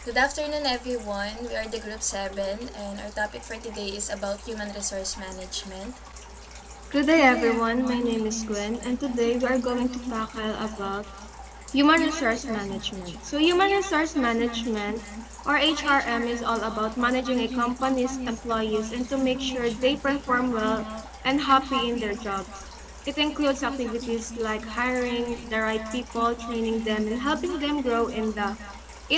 Good afternoon, everyone. We are the Group 7, and our topic for today is about human resource management. Good day, everyone. My name is Gwen, and today we are going to tackle about human resource management. So, human resource management or HRM is all about managing a company's employees and to make sure they perform well and happy in their jobs. It includes activities like hiring the right people, training them, and helping them grow in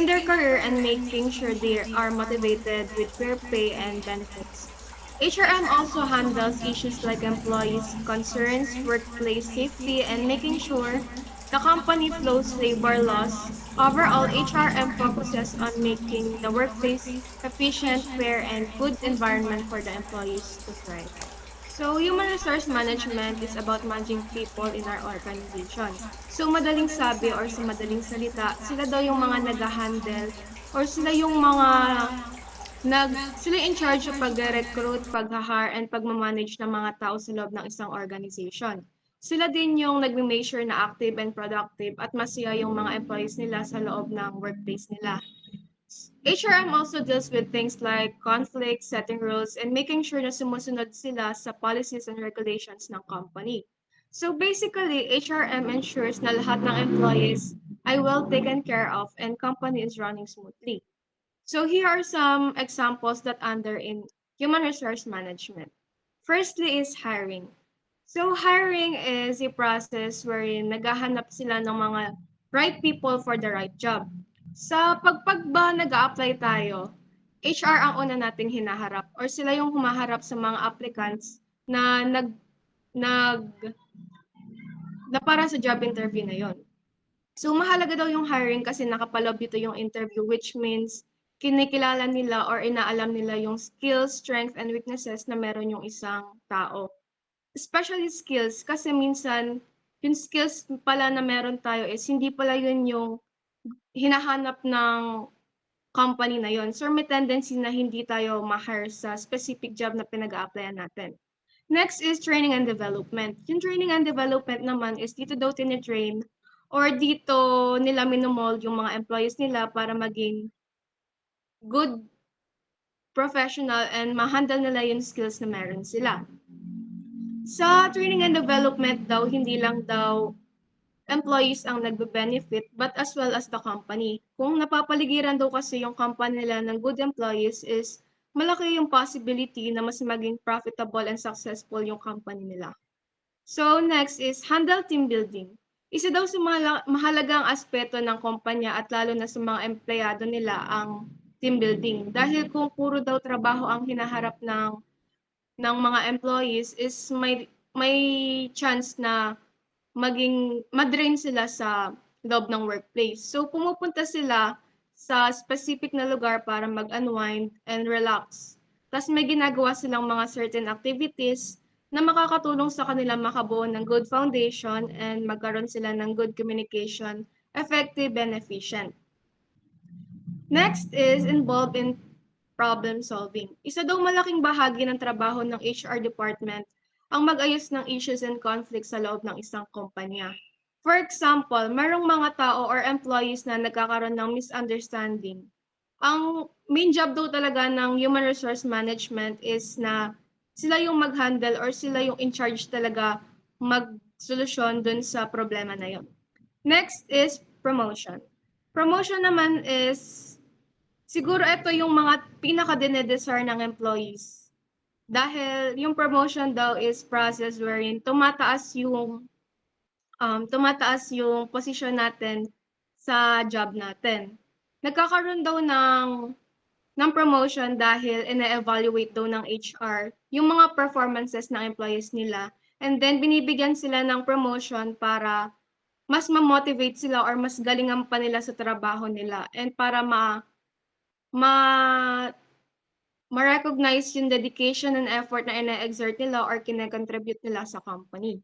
their career and making sure they are motivated with fair pay and benefits. HRM also handles issues like employees' concerns, workplace safety, and making sure the company follows labor laws. Overall, HRM focuses on making the workplace efficient, fair, and good environment for the employees to thrive. So, human resource management is about managing people in our organization. So, madaling sabi or sa madaling salita, sila daw yung mga nag-handle or sila yung mga sila in charge sa pag-recruit, pag-hire, and pag-manage ng mga tao sa loob ng isang organization. Sila din yung nagme-make sure na active and productive at masaya yung mga employees nila sa loob ng workplace nila. HRM also deals with things like conflict, setting rules, and making sure na sumusunod sila sa policies and regulations ng company. So basically, HRM ensures na lahat ng employees ay well taken care of and company is running smoothly. So here are some examples that under in human resource management. Firstly is hiring. So hiring is a process wherein naghahanap sila ng mga right people for the right job. Sa pagpag ba nag-a-apply tayo, HR ang una nating hinaharap or sila yung humaharap sa mga applicants na nag na para sa job interview na yon. So, mahalaga daw yung hiring kasi nakapaloob dito yung interview, which means kinikilala nila or inaalam nila yung skills, strength, and weaknesses na meron yung isang tao. Especially skills, kasi minsan, yung skills pala na meron tayo is hindi pala yun yung hinahanap ng company na yon. So, may tendency na hindi tayo ma-hire sa specific job na pinag-a-applyan natin. Next is training and development. Yung training and development naman is dito daw tinitrain or dito nila minomold yung mga employees nila para maging good professional and ma-handle nila yung skills na meron sila. Sa training and development daw, hindi lang daw employees ang nagbe-benefit but as well as the company. Kung napapaligiran daw kasi yung company nila ng good employees is malaki yung possibility na mas maging profitable and successful yung company nila. So next is handle team building. Isa daw sa mga mahalagang aspeto ng kumpanya at lalo na sa mga empleyado nila ang team building. Dahil kung puro daw trabaho ang hinaharap ng mga employees is may chance na maging madrain sila sa loob ng workplace. So pumupunta sila sa specific na lugar para mag-unwind and relax. Tapos may ginagawa silang mga certain activities na makakatulong sa kanila makabuo ng good foundation and magkaroon sila ng good communication, effective and efficient. Next is involved in problem solving. Isa daw malaking bahagi ng trabaho ng HR department ang mag-ayos ng issues and conflicts sa loob ng isang kumpanya. For example, mayroong mga tao or employees na nagkakaroon ng misunderstanding. Ang main job daw talaga ng human resource management is na sila yung mag-handle or sila yung in charge talaga mag-solusyon dun sa problema na yon. Next is promotion. Promotion naman is siguro ito yung mga pinaka-dinedesire ng employees. Dahil yung promotion daw is process wherein tumataas yung posisyon natin sa job natin. Nagkakaroon daw ng promotion dahil ine-evaluate daw ng HR yung mga performances ng employees nila and then binibigyan sila ng promotion para mas ma-motivate sila or mas galingan pa nila sa trabaho nila and para ma ma-recognize yung dedication and effort na ine-exert nila or kine-contribute nila sa company.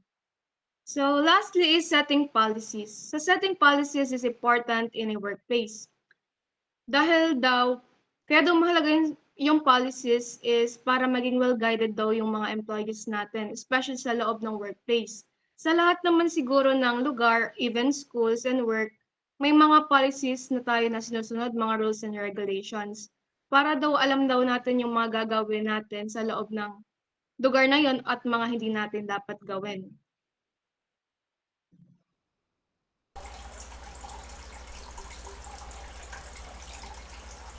So lastly is setting policies. So setting policies is important in a workplace. Dahil daw, kaya daw mahalaga yung policies is para maging well-guided daw yung mga employees natin, especially sa loob ng workplace. Sa lahat naman siguro ng lugar, even schools and work, may mga policies na tayo na sinusunod, mga rules and regulations. Para daw alam daw natin yung mga gagawin natin sa loob ng lugar na yon at mga hindi natin dapat gawin.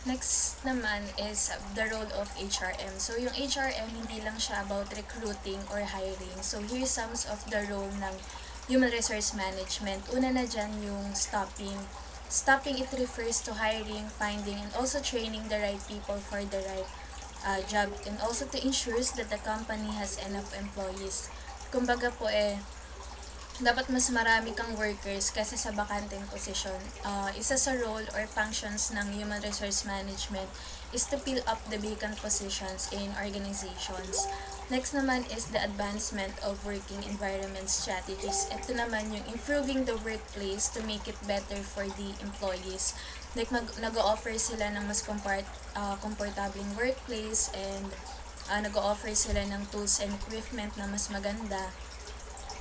Next naman is the role of HRM. So, yung HRM, hindi lang siya about recruiting or hiring. So, here's some of the role ng human resource management. Una na dyan yung stopping. Stopping, it refers to hiring, finding, and also training the right people for the right job. And also to ensure that the company has enough employees. Kumbaga po dapat mas marami kang workers kasi sa bakanteng posisyon. Isa sa role or functions ng human resource management is to fill up the vacant positions in organizations. Next naman is the advancement of working environment strategies. Ito naman yung improving the workplace to make it better for the employees. Like nag-o-offer sila ng mas komportabling workplace and nag-o-offer sila ng tools and equipment na mas maganda.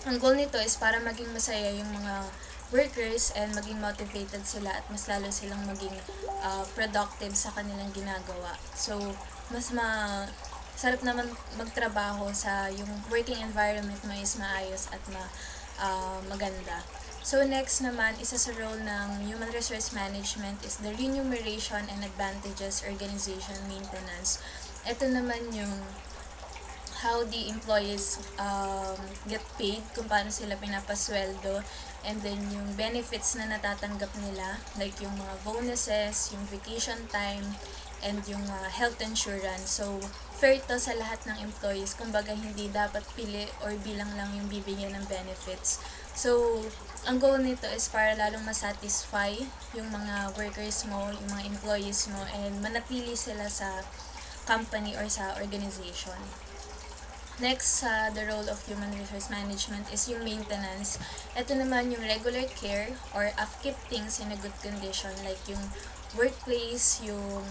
Ang goal nito is para maging masaya yung mga workers and maging motivated sila at mas lalo silang maging productive sa kanilang ginagawa. So, mas sarap naman magtrabaho sa yung working environment mo is maayos at maganda. So, next naman, isa sa role ng human resource management is the remuneration and advantages organization maintenance. Ito naman yung how the employees get paid, kung paano sila pinapasweldo, and then yung benefits na natatanggap nila, like yung mga bonuses, yung vacation time, and yung health insurance. So, fair to sa lahat ng employees, kumbaga hindi dapat pili or bilang lang yung bibigyan ng benefits. So, ang goal nito is para lalong masatisfy yung mga workers mo, yung mga employees mo, and manatili sila sa company or sa organization. Next, the role of human resource management is yung maintenance. Ito naman yung regular care or upkeep things in a good condition, like yung workplace, yung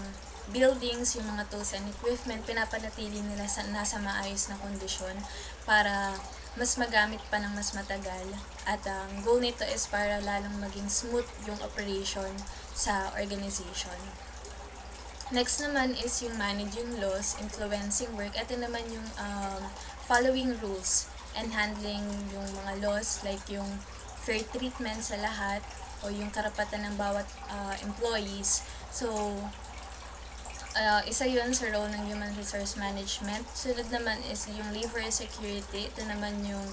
buildings, yung mga tools and equipment, pinapanatili nila nasa maayos na kondisyon para mas magamit pa ng mas matagal. At ang goal nito is para lalong maging smooth yung operation sa organization. Next naman is yung managing laws, influencing work. Ito naman yung following rules and handling yung mga laws, like yung fair treatment sa lahat o yung karapatan ng bawat employees. So, isa yun sa role ng human resource management. Sunod naman is yung labor security. Ito naman yung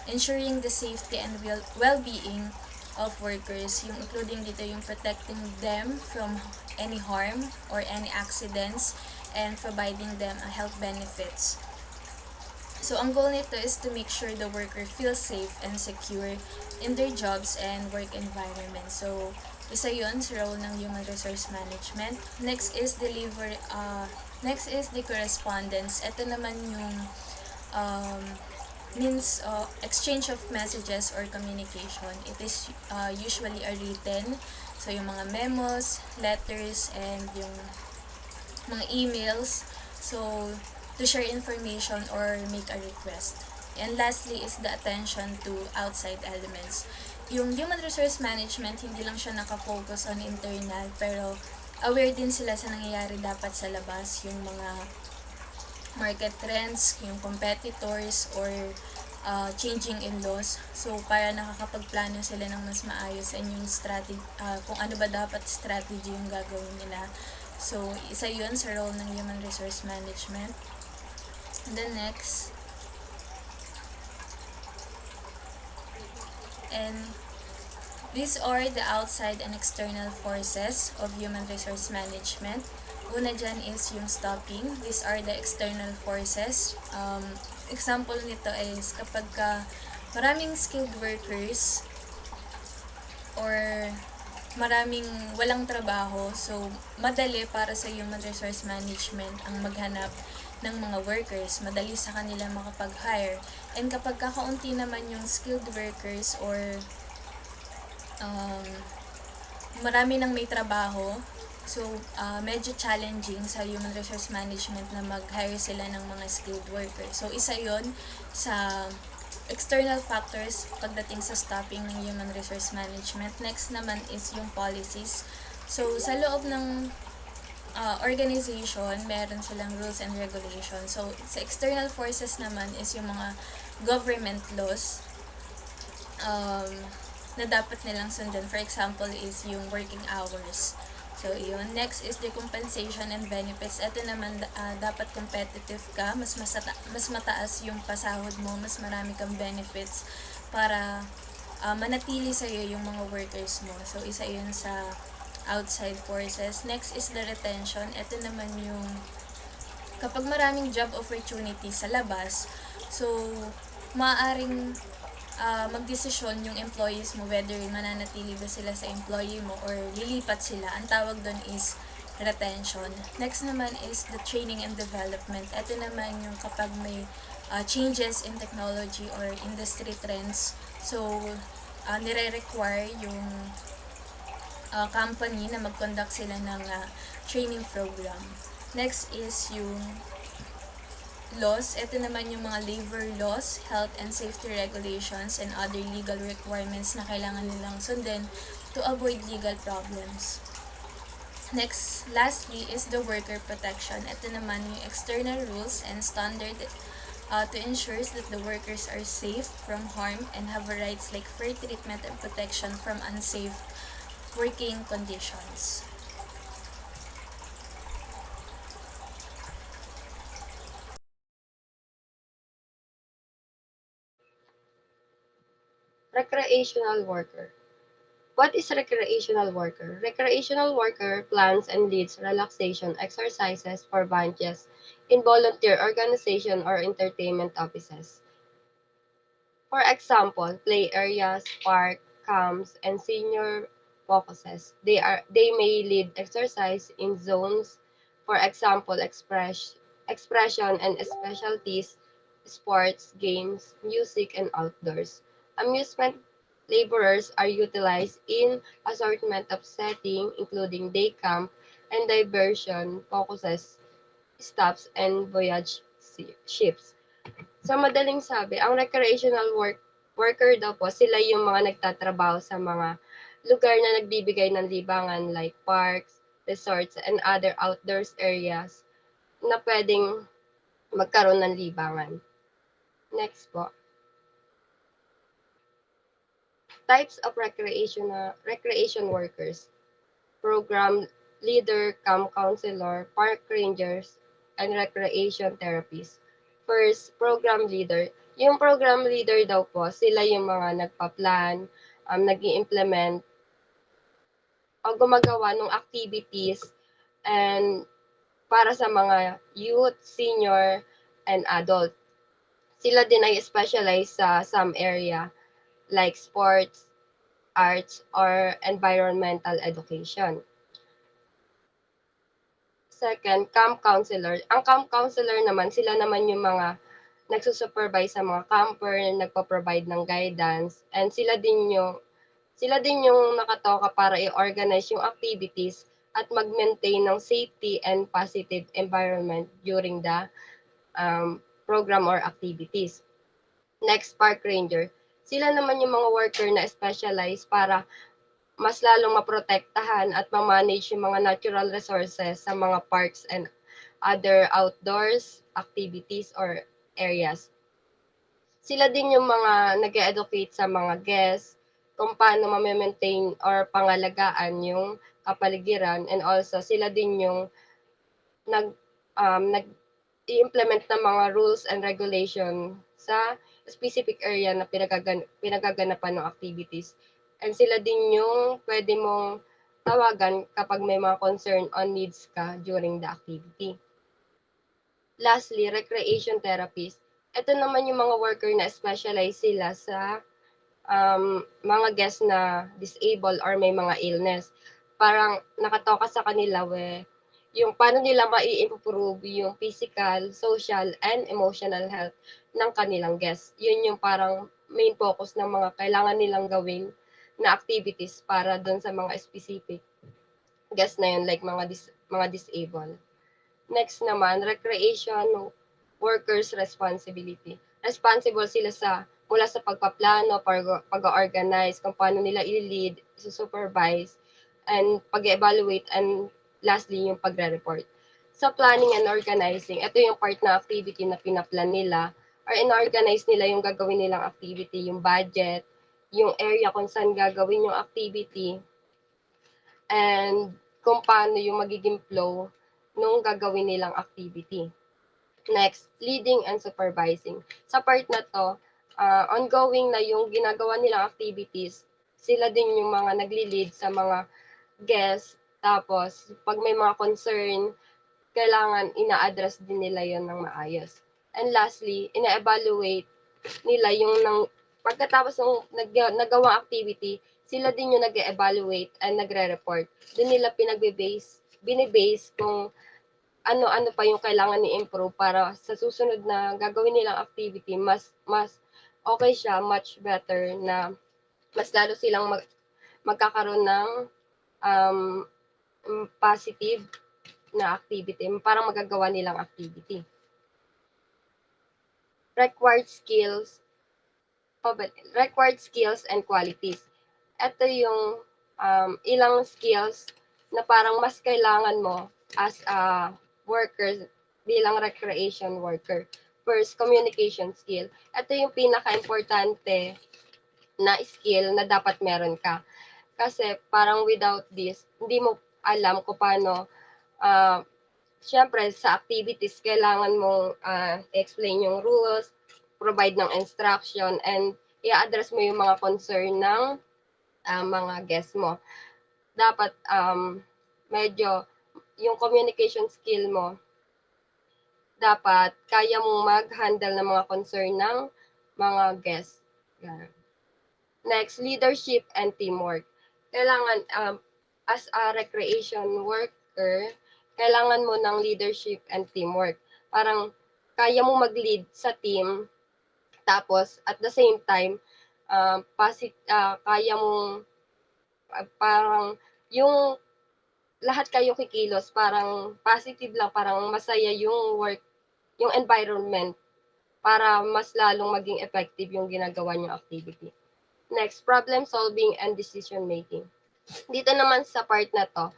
ensuring the safety and well-being of workers, yung including dito yung protecting them from any harm or any accidents and providing them health benefits. So, ang goal nito is to make sure the worker feels safe and secure in their jobs and work environment. So, isa yun sa role ng human resource management. Next is the correspondence. Ito naman yung means exchange of messages or communication. It is usually a written, so yung mga memos, letters, and yung mga emails, so to share information or make a request. And lastly is the attention to outside elements. Yung human resource management, hindi lang siya nakafocus on internal, pero aware din sila sa nangyayari dapat sa labas, yung mga market trends, yung competitors, or changing in laws. So, para nakakapagplano sila ng mas maayos and yung strategy, kung ano ba dapat strategy yung gagawin nila. So, isa yun sa role ng human resource management. And then next, and these are the outside and external forces of human resource management. Una dyan is yung stopping. These are the external forces. Example nito is kapag maraming skilled workers or maraming walang trabaho, so madali para sa human resource management ang maghanap ng mga workers. Madali sa kanila makapag-hire. And kapag kakaunti naman yung skilled workers or marami nang may trabaho, so medyo challenging sa human resource management na mag-hire sila ng mga skilled workers. So isa yon sa external factors pagdating sa stopping ng human resource management. Next naman is yung policies. So, sa loob ng organization, meron silang rules and regulations. So, sa external forces naman is yung mga government laws na dapat nilang sundan. For example, is yung working hours. So, yun. Next is the compensation and benefits. Ito naman, dapat competitive ka. Mas mataas yung pasahod mo. Mas marami kang benefits para manatili sa'yo yung mga workers mo. So, isa yun sa outside forces. Next is the retention. Ito naman yung kapag maraming job opportunity sa labas, so, maaaring magdesisyon yung employees mo whether mananatili ba sila sa employee mo or lilipat sila. Ang tawag doon is retention. Next naman is the training and development. Ito naman yung kapag may changes in technology or industry trends. So, nire-require yung company na mag-conduct sila ng training program. Next is yung laws. Ito naman yung mga labor laws, health and safety regulations, and other legal requirements na kailangan nilang sundin to avoid legal problems. Next, lastly, is the worker protection. Ito naman yung external rules and standard to ensure that the workers are safe from harm and have rights like fair treatment and protection from unsafe working conditions. Recreational worker. What is recreational worker? Recreational worker plans and leads relaxation exercises for volunteers in volunteer organization or entertainment offices. For example, play areas, park, camps, and senior focuses. They may lead exercise in zones, for example, expression and specialties, sports, games, music, and outdoors. Amusement laborers are utilized in assortment of setting, including day camp and diversion focuses, stops, and voyage ships. Sa madaling sabi, ang worker daw po, sila yung mga nagtatrabaho sa mga lugar na nagbibigay ng libangan like parks, resorts, and other outdoors areas na pwedeng magkaroon ng libangan. Next po. Types of recreation workers. Program leader, camp counselor, park rangers, and recreation therapists. First, program leader. Yung program leader daw po, sila yung mga nagpa-plan, nag implement o gumagawa ng activities and para sa mga youth, senior, and adult. Sila din ay specialize sa some area like sports, arts, or environmental education. Second, camp counselor. Ang camp counselor naman, sila naman yung mga nagsusupervise sa mga camper, nagpo-provide ng guidance, and sila din yung nakatoka para i-organize yung activities at mag-maintain ng safety and positive environment during the program or activities. Next, park ranger. Sila naman yung mga worker na specialized para mas lalong maprotektahan at ma-manage yung mga natural resources sa mga parks and other outdoors activities or areas. Sila din yung mga nag-educate sa mga guests kung paano ma-maintain or pangalagaan yung kapaligiran, and also sila din yung nag-i-implement ng mga rules and regulation sa specific area na pinagaganapan ng activities. And sila din yung pwede mong tawagan kapag may mga concern on needs ka during the activity. Lastly, recreation therapist. Ito naman yung mga worker na specialize sila sa mga guests na disabled or may mga illness. Parang nakatoka sa kanila yung paano nila mai-improve yung physical, social, and emotional health ng kanilang guests. Yun yung parang main focus ng mga kailangan nilang gawin na activities para doon sa mga specific guests na yun, like mga disabled. Next naman, recreation workers responsibility. Responsible sila sa mula sa pagpaplano, pag-organize, kung paano nila i-lead, supervise, and pag-evaluate, and lastly, yung pagre-report. Sa planning and organizing, ito yung part na activity na pinaplan nila or in-organize nila yung gagawin nilang activity, yung budget, yung area kung saan gagawin yung activity, and kung paano yung magiging flow nung gagawin nilang activity. Next, leading and supervising. Sa part na to, ongoing na yung ginagawa nilang activities, sila din yung mga nagli-lead sa mga guests. Tapos, pag may mga concern, kailangan ina-address din nila yon ng maayos. And lastly, ina-evaluate nila yung pagkatapos ng nagawang activity, sila din yung nag-evaluate and nagre-report. Doon nila binibase kung ano-ano pa yung kailangan ni-improve para sa susunod na gagawin nilang activity, mas okay siya, much better na mas lalo silang magkakaroon ng um, positive na activity, parang magagawa nilang activity. Required skills and qualities. Ito yung ilang skills na parang mas kailangan mo as a worker bilang recreation worker. First, communication skill. Ito yung pinaka-importante na skill na dapat meron ka. Kasi parang without this, hindi mo alam kung paano, syempre sa activities, kailangan mong explain yung rules, provide ng instruction, and i-address mo yung mga concern ng mga guests mo. Dapat medyo yung communication skill mo, dapat kaya mong mag-handle ng mga concern ng mga guests. Next, leadership and teamwork. Kailangan, as a recreation worker, kailangan mo ng leadership and teamwork. Parang kaya mo mag-lead sa team, tapos at the same time, kaya mong parang yung lahat kayo kikilos, parang positive lang, parang masaya yung work, yung environment, para mas lalong maging effective yung ginagawa niyong activity. Next, problem solving and decision making. Dito naman sa part na to,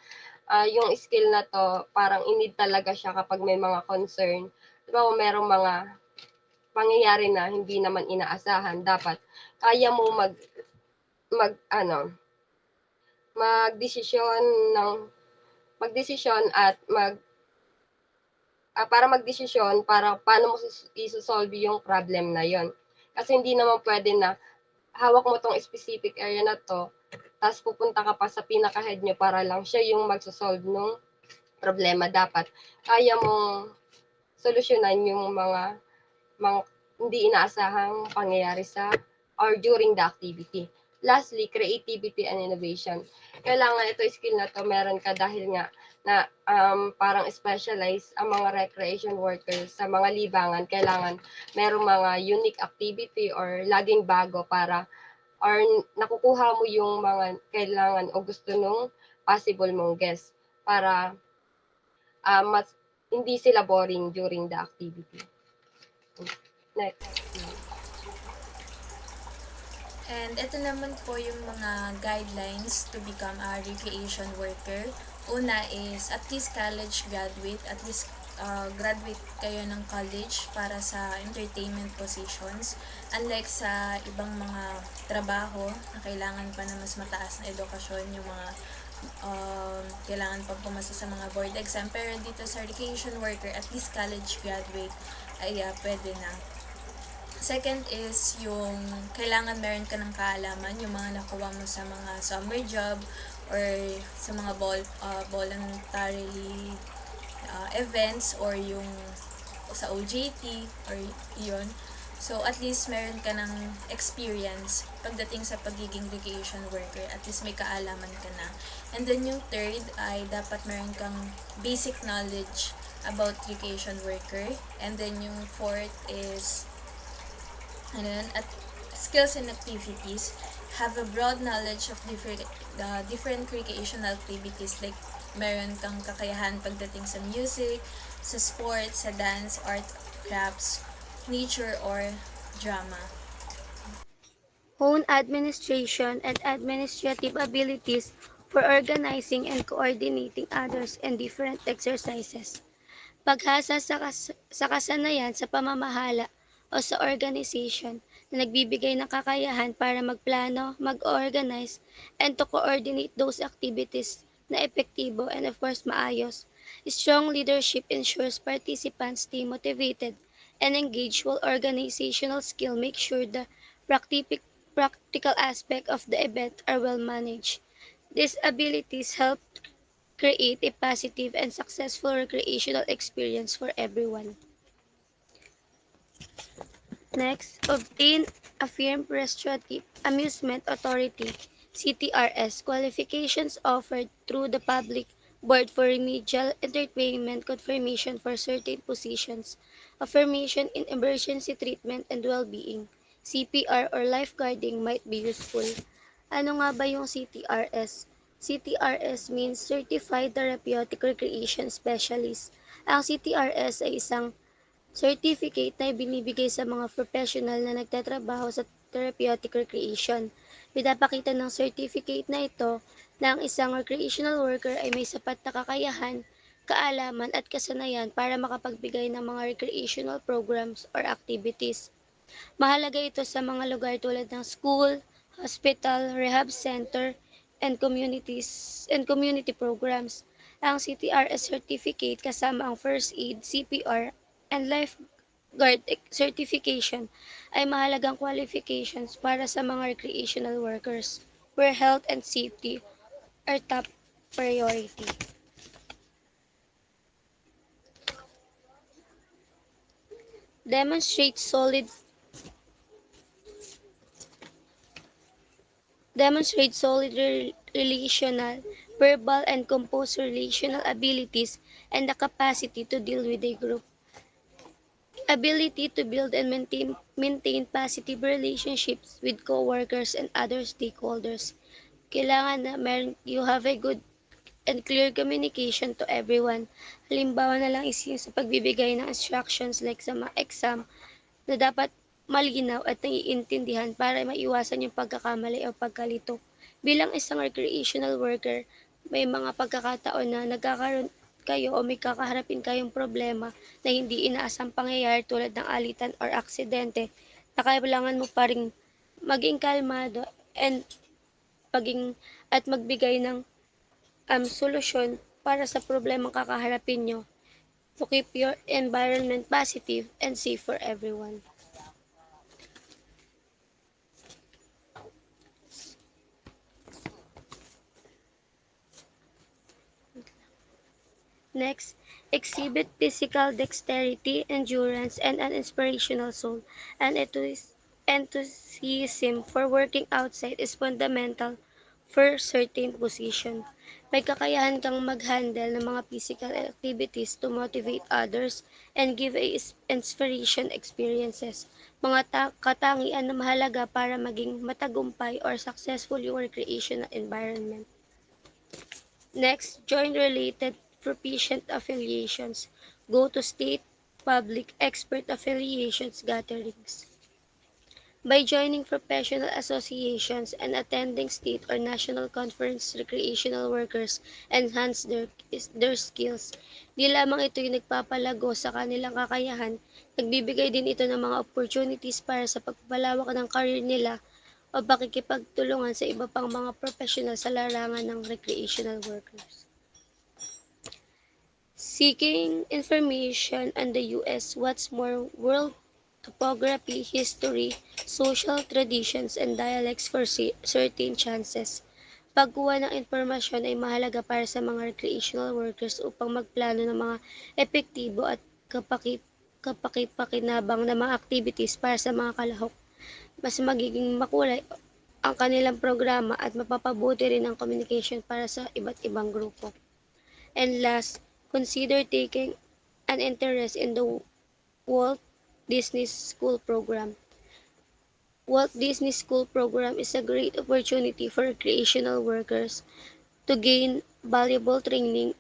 yung skill na to, parang inid talaga siya kapag may mga concern. Diba, kung merong mga pangyayari na hindi naman inaasahan, dapat kaya mo magdesisyon at para magdesisyon para paano mo isosolve yung problem na yon. Kasi hindi naman pwede na hawak mo tong specific area na to, tapos pupunta ka pa sa pinaka-head nyo para lang siya yung magsosolve ng problema. Dapat kaya mong solusyonan yung mga hindi inaasahang pangyayari sa or during the activity. Lastly, creativity and innovation. Kailangan ito skill na to meron ka dahil nga na parang specialized ang mga recreation workers sa mga libangan. Kailangan merong mga unique activity or laging bago para or nakukuha mo yung mga kailangan o gusto nung possible mong guest para mas hindi sila boring during the activity. Next. And ito naman po yung mga guidelines to become a recreation worker. Una is at least college graduate, at least graduate kayo ng college para sa entertainment positions. Unlike sa ibang mga trabaho na kailangan pa na mas mataas na edukasyon, yung mga kailangan pa pumasa sa mga board exam. Pero dito sa recreation worker, at least college graduate ay pwede na. Second is yung kailangan meron ka ng kaalaman, yung mga nakuha mo sa mga summer job or sa mga voluntarily events or yung sa OJT or yun. So, at least meron ka ng experience pagdating sa pagiging recreation worker. At least may kaalaman ka na. And then yung third ay dapat meron kang basic knowledge about recreation worker. And then yung fourth is at skills and activities. Have a broad knowledge of different recreational activities, like meron kang kakayahan pagdating sa music, sa sports, sa dance, art, crafts, nature, or drama. hone administration and administrative abilities for organizing and coordinating others and different exercises. Paghasa sa kasanayan sa pamamahala o sa organization na nagbibigay ng kakayahan para magplano, mag-organize, and to coordinate those activities na epektibo and of course maayos. Strong leadership ensures participants stay motivated and engaged while organizational skill makes sure the practical aspect of the event are well managed. These abilities help create a positive and successful recreational experience for everyone. Next, obtain a firm restorative amusement authority CTRS qualifications offered through the public board for remedial entertainment confirmation for certain positions, affirmation in emergency treatment and well-being, CPR or lifeguarding might be useful. Ano nga ba yung CTRS? CTRS means Certified Therapeutic Recreation Specialist. Ang CTRS ay isang certificate na ibinibigay sa mga professional na nagtatrabaho sa therapeutic recreation. Pinapakita ng certificate na ito na ang isang recreational worker ay may sapat na kakayahan, kaalaman at kasanayan para makapagbigay ng mga recreational programs or activities. Mahalaga ito sa mga lugar tulad ng school, hospital, rehab center, and community programs. Ang CTRS certificate kasama ang first aid, CPR, and lifeguard certification ay mahalagang qualifications para sa mga recreational workers where health and safety are top priority. Demonstrate solid demonstrate solid relational, verbal, and composed relational abilities and the capacity to deal with a group. Ability to build and maintain positive relationships with coworkers and other stakeholders. Kailangan na you have a good and clear communication to everyone. Halimbawa na lang is yung sa pagbibigay ng instructions like sa mga exam na dapat malinaw at naiintindihan para maiwasan yung pagkakamali o pagkalito. Bilang isang recreational worker, may mga pagkakataon na nagkakaroon kayo o may kakaharapin kayong problema na hindi inaasang pangyayari tulad ng alitan or aksidente na kailangan mo pa rin maging kalmado and paging at magbigay ng solusyon para sa problemang kakaharapin nyo to keep your environment positive and safe for everyone. Next, exhibit physical dexterity, endurance, and an inspirational soul. And enthusiasm for working outside is fundamental for certain position. May kakayahan kang mag-handle ng mga physical activities to motivate others and give inspiration experiences. Mga katangian na mahalaga para maging matagumpay or successful yung recreational environment. Next, join related proficient affiliations. Go to state, public, expert affiliations gatherings. By joining professional associations and attending state or national conference, recreational workers enhance their skills. Di lamang ito yung nagpapalago sa kanilang kakayahan, nagbibigay din ito ng mga opportunities para sa pagpapalawak ng career nila o pakikipagtulungan sa iba pang mga professional sa larangan ng recreational workers. Seeking information on the U.S. What's more, world topography, history, social traditions, and dialects for certain chances. Pagkuha ng impormasyon ay mahalaga para sa mga recreational workers upang magplano ng mga epektibo at kapakipakinabang na mga activities para sa mga kalahok. Mas magiging makulay ang kanilang programa at mapapabuti rin ang communication para sa iba't ibang grupo. And last, consider taking an interest in the Walt Disney School Program. Walt Disney School Program is a great opportunity for recreational workers to gain valuable training,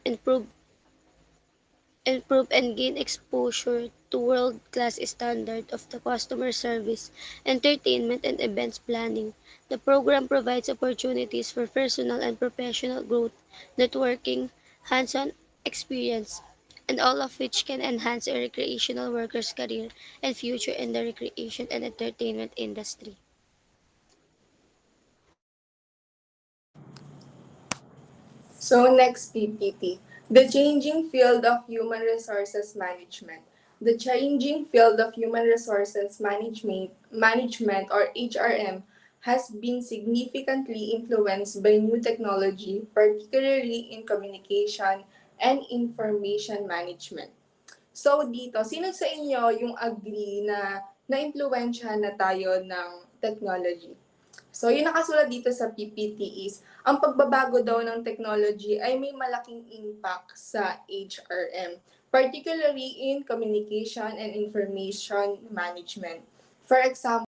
improve and gain exposure to world-class standard of the customer service, entertainment, and events planning. The program provides opportunities for personal and professional growth, networking, hands-on experience, and all of which can enhance a recreational worker's career and future in the recreation and entertainment industry. So next PPT, the changing field of human resources management. The changing field of human resources management or HRM has been significantly influenced by new technology, particularly in communication and information management. So dito, sino sa inyo yung agree na na-impluwensyahan na tayo ng technology? So, yung nakasulat dito sa PPT is, ang pagbabago daw ng technology ay may malaking impact sa HRM, particularly in communication and information management. For example,